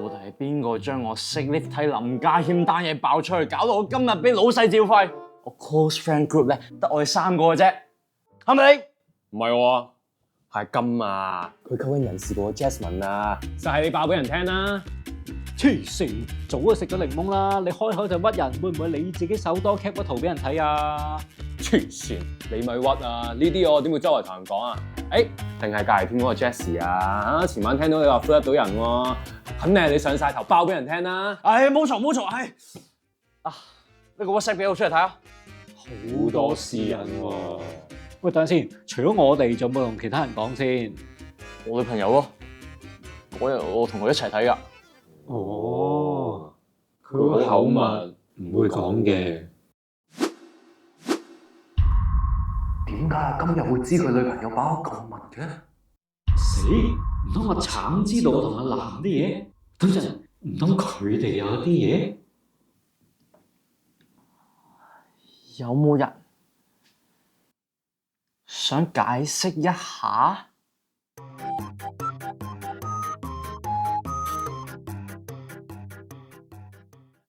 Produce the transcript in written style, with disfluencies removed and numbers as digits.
到底係邊個將我識 lift 睇林家謙單嘢爆出去，搞到我今日俾老細照肺？我 close friend group 咧得我哋3個嘅啫，係咪你？唔係喎，係金啊！佢勾引人事個 Jasmine 啊，就係你爆俾人聽啦！黐線，早就食咗檸檬啦！你開口就屈人，會唔會你自己手多 cap 個圖俾人睇啊？黐線，你咪屈啊！呢啲我點會周圍同人講啊？定係隔離天嗰個 Jessie 啊？前晚聽到你話 flirt 到人喎，肯定係你上晒頭爆俾人聽啦！冇錯，呢個 WhatsApp 俾我出嚟睇下。好多私隱喎！喂，等陣先，除咗我哋，仲有冇同其他人講先？我女朋友咯，嗰日我同佢一齊睇㗎。哦，佢好口密，唔會講嘅。點解今日會知佢女朋友把握咁密嘅？死，唔通阿橙知道我同阿藍啲嘢？等陣，唔通佢哋有啲嘢？有冇人想解釋一下？